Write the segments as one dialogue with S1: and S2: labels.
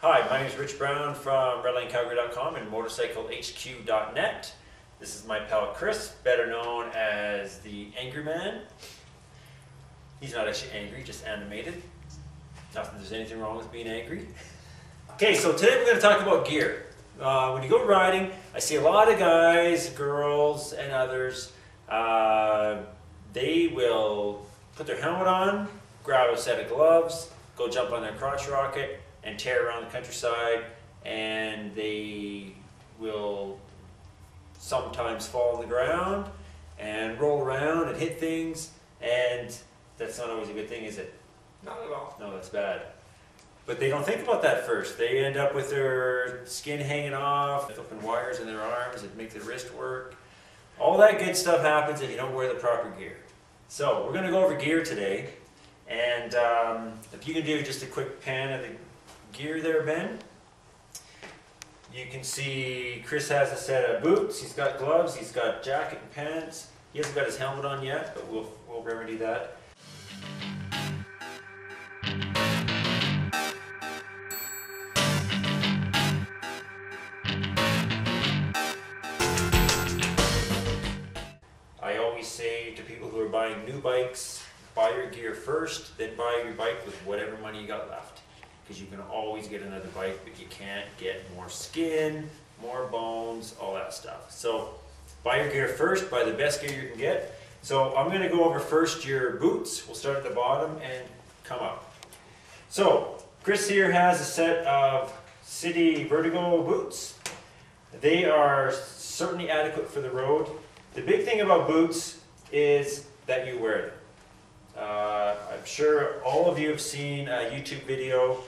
S1: Hi, my name is Rich Brown from RedlineCalgary.com and Motorcycle-HQ.net. This is my pal Chris, better known as the Angry Man. He's not actually angry, just animated. Not that there's anything wrong with being angry. Okay, so today we're going to talk about gear. When you go riding, I see a lot of guys, girls, and others, they will put their helmet on, grab a set of gloves, go jump on their crotch rocket, and tear around the countryside, and they will sometimes fall on the ground and roll around and hit things, and that's not always a good thing, is it?
S2: Not at all.
S1: No, that's bad. But they don't think about that first. They end up with their skin hanging off, flipping wires in their arms that make their wrist work. All that good stuff happens if you don't wear the proper gear. So we're going to go over gear today, and if you can do just a quick pan of the gear there, Ben. You can see Chris has a set of boots, he's got gloves, he's got jacket and pants. He hasn't got his helmet on yet, but we'll remedy that. I always say to people who are buying new bikes, buy your gear first, then buy your bike with whatever money you got left. Because you can always get another bike, but you can't get more skin, more bones, all that stuff. So buy your gear first, buy the best gear you can get. So I'm going to go over first your boots. We'll start at the bottom and come up. So Chris here has a set of City Vertigo boots. They are certainly adequate for the road. The big thing about boots is that you wear them. I'm sure all of you have seen a YouTube video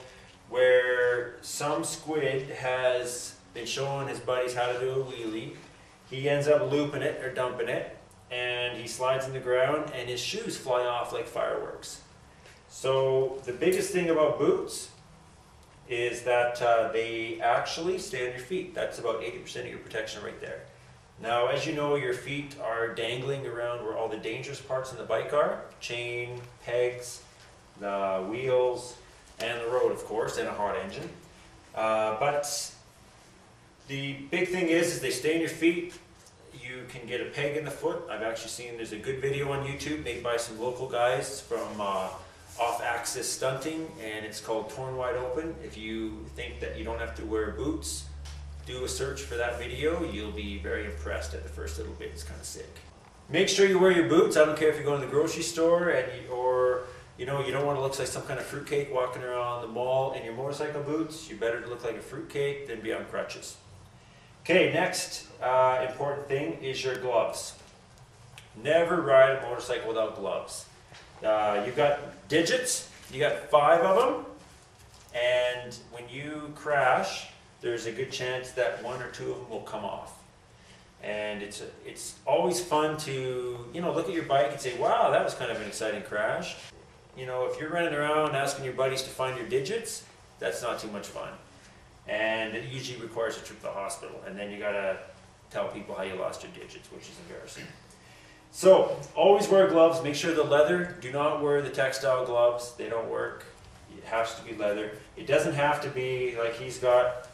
S1: where some squid has been showing his buddies how to do a wheelie. He ends up looping it or dumping it, and he slides in the ground and his shoes fly off like fireworks. So the biggest thing about boots is that they actually stay on your feet. That's about 80% of your protection right there. Now, as you know, your feet are dangling around where all the dangerous parts in the bike are. Chain, pegs, the wheels, and the road, of course, and a hot engine. But the big thing is they stay in your feet. You can get a peg in the foot. I've actually seen there's a good video on YouTube made by some local guys from off-axis stunting, and it's called Torn Wide Open. If you think that you don't have to wear boots, do a search for that video. You'll be very impressed at the first little bit. It's kind of sick. Make sure you wear your boots. I don't care if you go to the grocery store or you don't want to look like some kind of fruitcake walking around the mall in your motorcycle boots. You're better to look like a fruitcake than be on crutches. Okay, next important thing is your gloves. Never ride a motorcycle without gloves. You've got digits. You got 5 of them, and when you crash, there's a good chance that 1 or 2 of them will come off. And it's always fun to look at your bike and say, wow, that was kind of an exciting crash. If you're running around asking your buddies to find your digits, that's not too much fun. And it usually requires a trip to the hospital, and then you gotta tell people how you lost your digits, which is embarrassing. So always wear gloves. Make sure the leather. Do not wear the textile gloves. They don't work. It has to be leather. It doesn't have to be like he's got.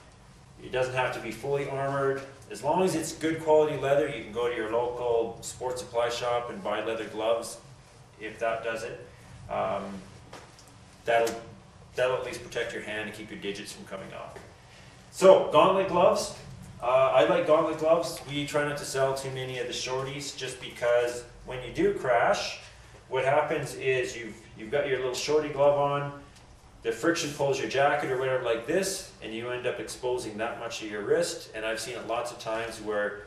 S1: It doesn't have to be fully armored. As long as it's good quality leather, you can go to your local sports supply shop and buy leather gloves. If that does it, that'll at least protect your hand and keep your digits from coming off. So gauntlet gloves. I like gauntlet gloves. We try not to sell too many of the shorties just because when you do crash, what happens is you've got your little shorty glove on. The friction pulls your jacket or whatever like this, and you end up exposing that much of your wrist. And I've seen it lots of times where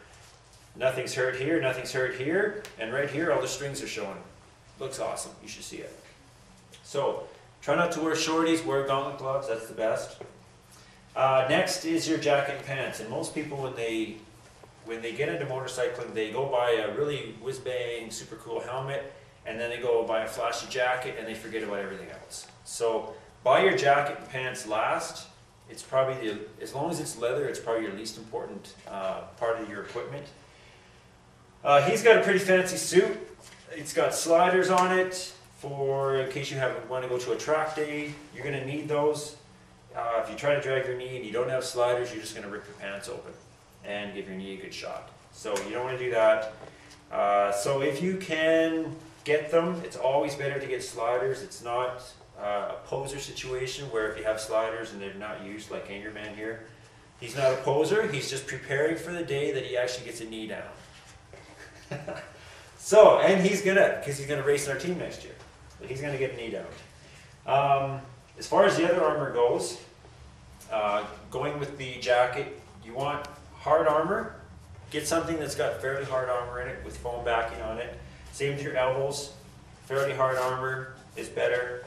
S1: nothing's hurt here, and right here all the strings are showing. Looks awesome. You should see it. So try not to wear shorties, wear gauntlet gloves. That's the best. Next is your jacket and pants. And most people, when they get into motorcycling, they go buy a really whiz-bang, super cool helmet, and then they go buy a flashy jacket, and they forget about everything else. So buy your jacket and pants last. It's probably, as long as it's leather, it's probably your least important part of your equipment. He's got a pretty fancy suit. It's got sliders on it for in case you want to go to a track day. You're going to need those. if you try to drag your knee and you don't have sliders, you're just going to rip your pants open and give your knee a good shot. So you don't want to do that. So if you can get them, it's always better to get sliders. It's not a poser situation where if you have sliders and they're not used, like Angerman here, he's not a poser, he's just preparing for the day that he actually gets a knee down. So, and because he's gonna race in our team next year, but he's gonna get a knee down. As far as the other armor goes, going with the jacket, you want hard armor. Get something that's got fairly hard armor in it with foam backing on it. Same with your elbows. Fairly hard armor is better.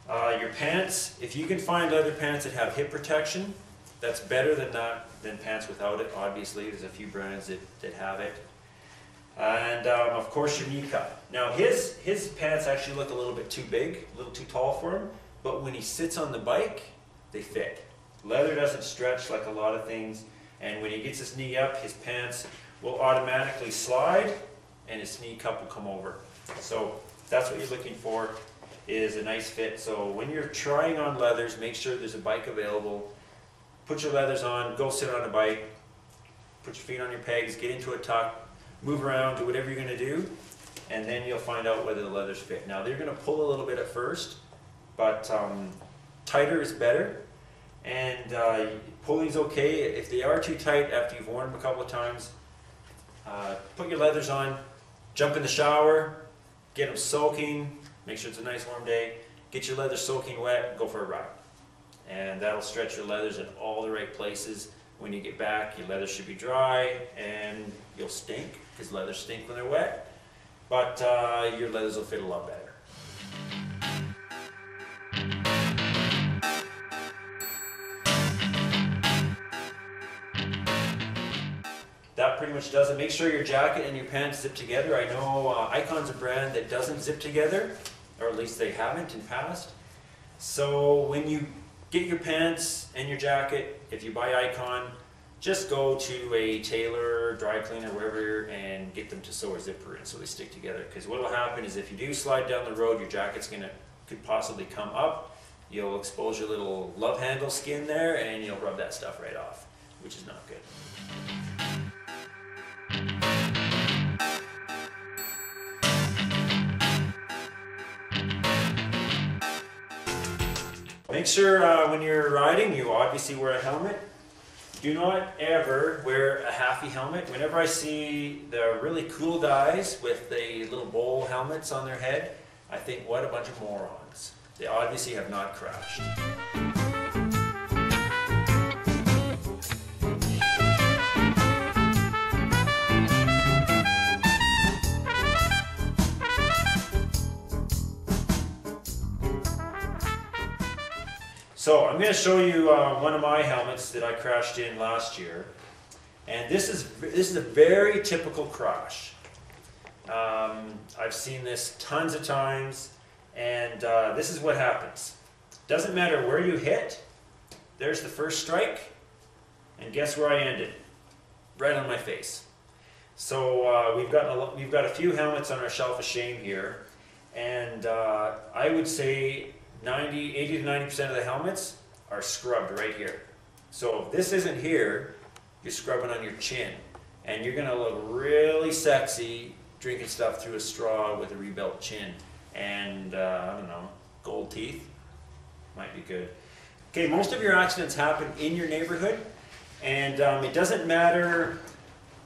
S1: Your pants, if you can find leather pants that have hip protection, that's better than pants without it. Obviously, there's a few brands that have it. And of course your knee cup. Now his pants actually look a little bit too big, a little too tall for him, but when he sits on the bike, they fit. Leather doesn't stretch like a lot of things, and when he gets his knee up, his pants will automatically slide and his knee cup will come over. So that's what you're looking for, is a nice fit. So when you're trying on leathers, make sure there's a bike available. Put your leathers on, go sit on a bike, put your feet on your pegs, get into a tuck, move around, do whatever you're going to do, and then you'll find out whether the leathers fit. Now they're going to pull a little bit at first, but tighter is better, and pulling's okay. If they are too tight after you've worn them a couple of times, put your leathers on, jump in the shower, get them soaking, make sure it's a nice warm day, get your leathers soaking wet, go for a ride. And that'll stretch your leathers in all the right places. When you get back, your leathers should be dry, and you'll stink, because leathers stink when they're wet, but your leathers will fit a lot better. That pretty much does it. Make sure your jacket and your pants zip together. I know Icon's a brand that doesn't zip together, or at least they haven't in past. So when you get your pants and your jacket, if you buy Icon, just go to a tailor, dry cleaner, wherever, and get them to sew a zipper in so they stick together. Because what will happen is if you do slide down the road, your jacket's could possibly come up. You'll expose your little love handle skin there, and you'll rub that stuff right off, which is not good. Make sure when you're riding, you obviously wear a helmet. Do not ever wear a halfy helmet. Whenever I see the really cool guys with the little bowl helmets on their head, I think, what a bunch of morons. They obviously have not crashed. So I'm going to show you one of my helmets that I crashed in last year, and this is a very typical crash. I've seen this tons of times, and this is what happens. Doesn't matter where you hit. There's the first strike, and guess where I ended? Right on my face. So we've got a few helmets on our shelf of shame here, and I would say 80 to 90% of the helmets are scrubbed right here. So if this isn't here, you're scrubbing on your chin, and you're going to look really sexy drinking stuff through a straw with a rebuilt chin and I don't know, gold teeth might be good. Okay, most of your accidents happen in your neighborhood, and it doesn't matter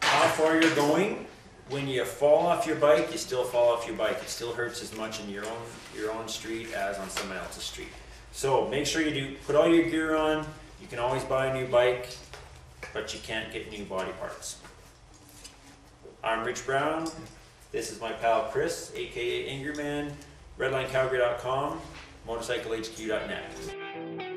S1: how far you're going. When you fall off your bike, you still fall off your bike. It still hurts as much in your own street as on someone else's street. So make sure you do put all your gear on. You can always buy a new bike, but you can't get new body parts. I'm Rich Brown. This is my pal Chris, aka Angerman, redlinecalgary.com, motorcyclehq.net.